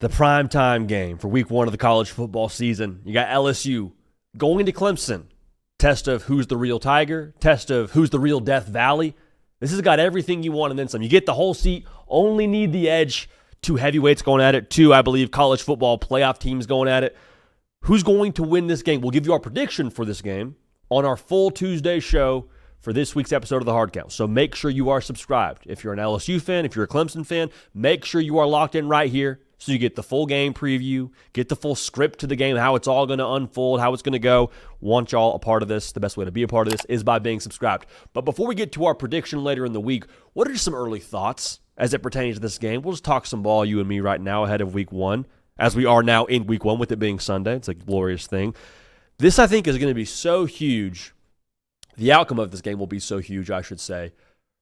the primetime game for week one of the college football season. You got LSU going to Clemson. Test of who's the real Tiger. Test of who's the real Death Valley. This has got everything you want and then some. You get the whole seat, only need the edge. Two heavyweights going at it. Two, I believe, college football playoff teams going at it. Who's going to win this game? We'll give you our prediction for this game on our full Tuesday show for this week's episode of The Hard Count. So make sure you are subscribed. If you're an LSU fan, if you're a Clemson fan, make sure you are locked in right here so you get the full game preview, get the full script to the game, how it's all going to unfold, how it's going to go. Want y'all a part of this. The best way to be a part of this is by being subscribed. But before we get to our prediction later in the week, what are just some early thoughts as it pertains to this game? We'll just talk some ball, you and me, right now ahead of week one, as we are now in week one with it being Sunday. It's a glorious thing. This, I think, is going to be so huge. The outcome of this game will be so huge, I should say,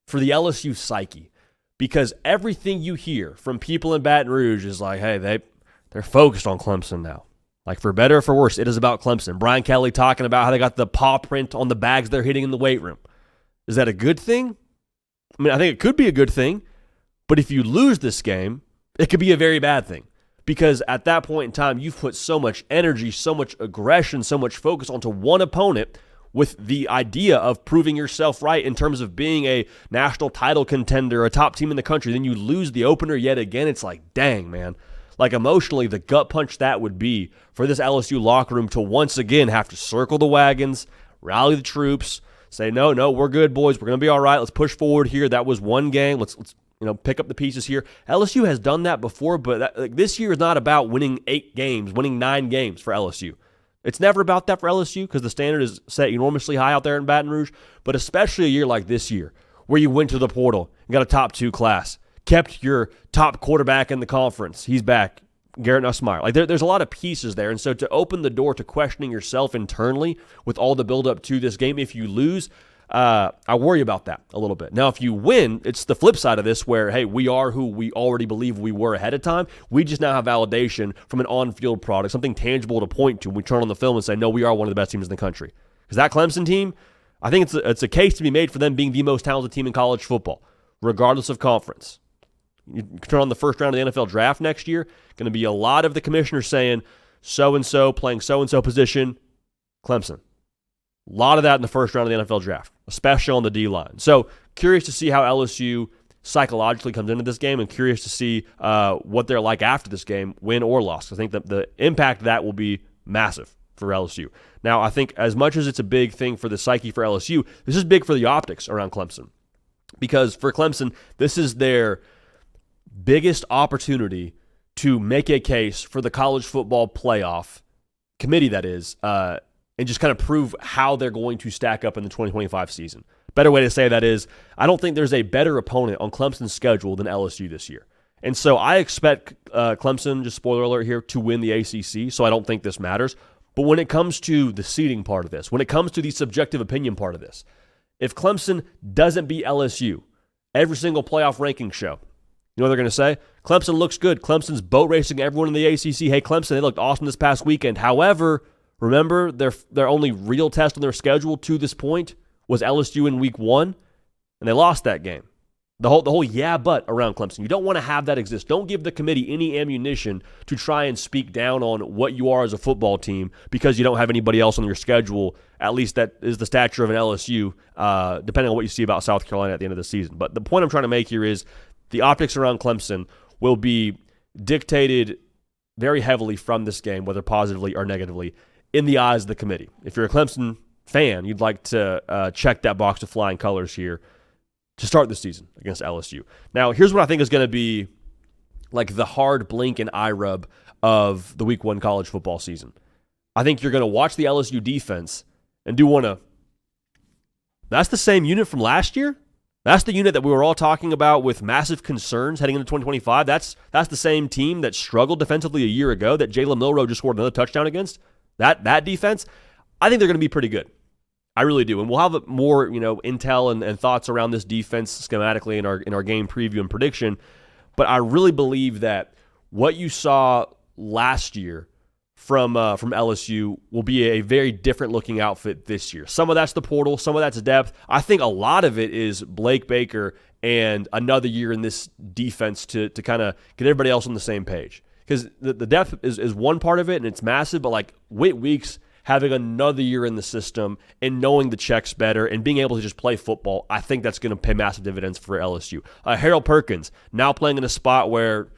for the LSU psyche. Because everything you hear from people in Baton Rouge is like, hey, they're focused on Clemson now. Like, for better or for worse, it is about Clemson. Brian Kelly talking about how they got the paw print on the bags they're hitting in the weight room. Is that a good thing? I mean, I think it could be a good thing. But if you lose this game, it could be a very bad thing. Because at that point in time, you've put so much energy, so much aggression, so much focus onto one opponent with the idea of proving yourself right in terms of being a national title contender, a top team in the country. Then you lose the opener yet again. It's like, dang, man. Like, emotionally, the gut punch that would be for this LSU locker room to once again have to circle the wagons, rally the troops, say, no, we're good, boys. We're going to be all right. Let's push forward here. That was one game. Let's pick up the pieces here. LSU has done that before, but this year is not about winning 8 games, winning 9 games for LSU. It's never about that for LSU because the standard is set enormously high out there in Baton Rouge, but especially a year like this year where you went to the portal and got a top 2 class, kept your top quarterback in the conference. He's back, Garrett Nussmeier. Like there's a lot of pieces there, and so to open the door to questioning yourself internally with all the build-up to this game, if you lose, I worry about that a little bit. Now, if you win, it's the flip side of this where, hey, we are who we already believe we were ahead of time. We just now have validation from an on-field product, something tangible to point to when we turn on the film and say, no, we are one of the best teams in the country. Because that Clemson team, I think it's a case to be made for them being the most talented team in college football, regardless of conference. You turn on the first round of the NFL draft next year, going to be a lot of the commissioners saying, so-and-so playing so-and-so position, Clemson. A lot of that in the first round of the NFL draft, especially on the D-line. So curious to see how LSU psychologically comes into this game and curious to see what they're like after this game, win or loss. I think that the impact of that will be massive for LSU. Now, I think as much as it's a big thing for the psyche for LSU, this is big for the optics around Clemson. Because for Clemson, this is their biggest opportunity to make a case for the college football playoff committee, that is, and just kind of prove how they're going to stack up in the 2025 season. Better way to say that is, I don't think there's a better opponent on Clemson's schedule than LSU this year. And so I expect Clemson, just spoiler alert here, to win the ACC, so I don't think this matters. But when it comes to the seeding part of this, when it comes to the subjective opinion part of this, if Clemson doesn't beat LSU, every single playoff ranking show, you know what they're going to say? Clemson looks good. Clemson's boat racing everyone in the ACC. Hey, Clemson, they looked awesome this past weekend. However, remember, their only real test on their schedule to this point was LSU in week 1, and they lost that game. The whole yeah, but around Clemson. You don't want to have that exist. Don't give the committee any ammunition to try and speak down on what you are as a football team because you don't have anybody else on your schedule, at least that is the stature of an LSU, depending on what you see about South Carolina at the end of the season. But the point I'm trying to make here is the optics around Clemson will be dictated very heavily from this game, whether positively or negatively, in the eyes of the committee. If you're a Clemson fan, you'd like to check that box of flying colors here to start the season against LSU. Now, here's what I think is going to be like the hard blink and eye rub of the week 1 college football season. I think you're going to watch the LSU defense and that's the same unit from last year? That's the unit that we were all talking about with massive concerns heading into 2025. That's the same team that struggled defensively a year ago that Jalen Milroe just scored another touchdown against. That defense, I think they're going to be pretty good. I really do. And we'll have more, intel and thoughts around this defense schematically in our game preview and prediction. But I really believe that what you saw last year from LSU will be a very different looking outfit this year. Some of that's the portal, some of that's depth. I think a lot of it is Blake Baker and another year in this defense to kind of get everybody else on the same page. Because the depth is one part of it, and it's massive, but like Whit Weeks having another year in the system and knowing the checks better and being able to just play football, I think that's going to pay massive dividends for LSU. Harold Perkins, now playing in a spot where, I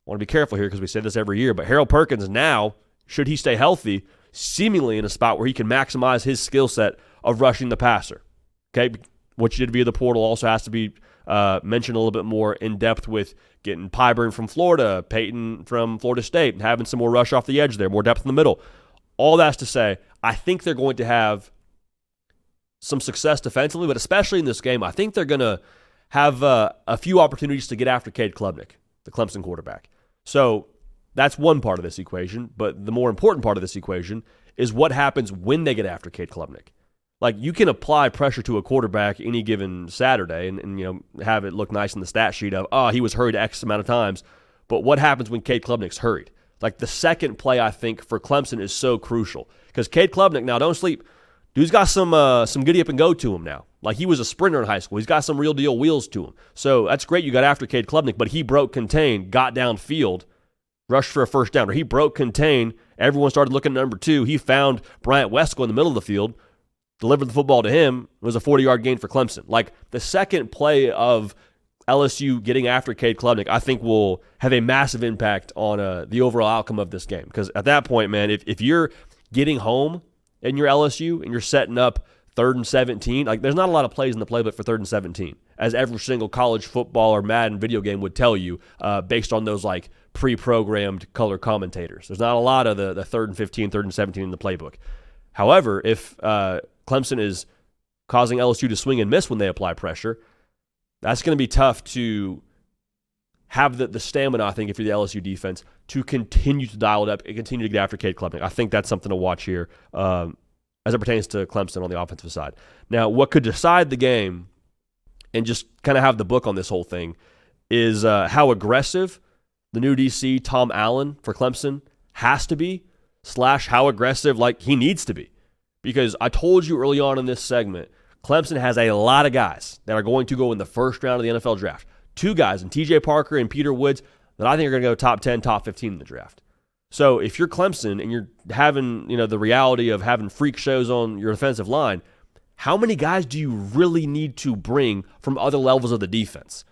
want to be careful here because we say this every year, but Harold Perkins now, should he stay healthy, seemingly in a spot where he can maximize his skill set of rushing the passer. Okay, what you did via the portal also has to be mentioned a little bit more in depth with getting Pyburn from Florida, Peyton from Florida State, and having some more rush off the edge there, more depth in the middle. All that's to say, I think they're going to have some success defensively, but especially in this game, I think they're going to have a few opportunities to get after Cade Klubnik, the Clemson quarterback. So that's one part of this equation, but the more important part of this equation is what happens when they get after Cade Klubnik. Like, you can apply pressure to a quarterback any given Saturday and have it look nice in the stat sheet of, he was hurried X amount of times, but what happens when Cade Klubnik's hurried? Like, the second play, I think, for Clemson is so crucial. Because Cade Klubnik, now don't sleep, dude's got some giddy up and go to him now. Like, he was a sprinter in high school. He's got some real deal wheels to him. So that's great you got after Cade Klubnik, but he broke contain, got downfield, rushed for a first down. Or he broke contain, everyone started looking at number 2. He found Bryant Wesco in the middle of the field, delivered the football to him. It was a 40-yard gain for Clemson. Like, the second play of LSU getting after Cade Klubnik, I think will have a massive impact on the overall outcome of this game. Because at that point, man, if you're getting home in your LSU and you're setting up 3rd and 17, like, there's not a lot of plays in the playbook for 3rd and 17, as every single college football or Madden video game would tell you, based on those like pre-programmed color commentators. There's not a lot of the 3rd and 15, 3rd and 17 in the playbook. However, if Clemson is causing LSU to swing and miss when they apply pressure, that's going to be tough to have the stamina, I think, if you're the LSU defense, to continue to dial it up and continue to get after Cade Klubnik. I think that's something to watch here as it pertains to Clemson on the offensive side. Now, what could decide the game and just kind of have the book on this whole thing is how aggressive the new DC, Tom Allen, for Clemson has to be, / how aggressive like he needs to be. Because I told you early on in this segment, Clemson has a lot of guys that are going to go in the first round of the NFL draft. 2 guys, in TJ Parker and Peter Woods, that I think are going to go top 10, top 15 in the draft. So if you're Clemson and you're having, the reality of having freak shows on your defensive line, how many guys do you really need to bring from other levels of the defense?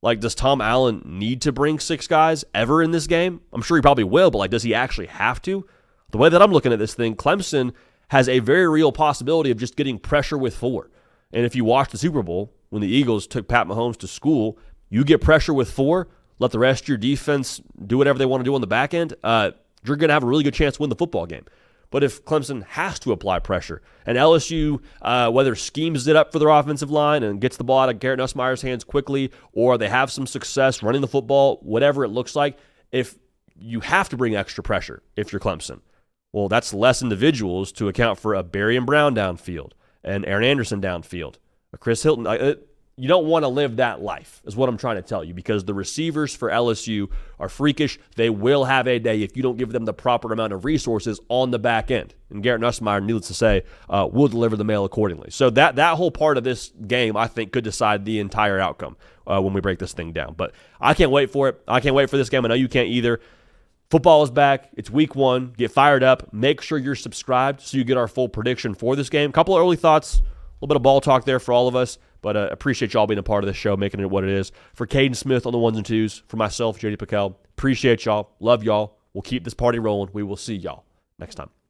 Like, does Tom Allen need to bring 6 guys ever in this game? I'm sure he probably will, but like, does he actually have to? The way that I'm looking at this thing, Clemson has a very real possibility of just getting pressure with 4. And if you watch the Super Bowl, when the Eagles took Pat Mahomes to school, you get pressure with 4, let the rest of your defense do whatever they want to do on the back end, you're going to have a really good chance to win the football game. But if Clemson has to apply pressure, and LSU, whether schemes it up for their offensive line and gets the ball out of Garrett Nussmeier's hands quickly, or they have some success running the football, whatever it looks like, if you have to bring extra pressure if you're Clemson, well, that's less individuals to account for a Barry and Brown downfield, and Aaron Anderson downfield, a Chris Hilton. You don't want to live that life, is what I'm trying to tell you, because the receivers for LSU are freakish. They will have a day if you don't give them the proper amount of resources on the back end. And Garrett Nussmeier, needless to say, will deliver the mail accordingly. So that whole part of this game, I think, could decide the entire outcome when we break this thing down. But I can't wait for it. I can't wait for this game. I know you can't either. Football is back. It's week 1. Get fired up. Make sure you're subscribed so you get our full prediction for this game. A couple of early thoughts, a little bit of ball talk there for all of us, but appreciate y'all being a part of this show, making it what it is. For Caden Smith on the 1s and 2s, for myself, JD PicKell, appreciate y'all. Love y'all. We'll keep this party rolling. We will see y'all next time.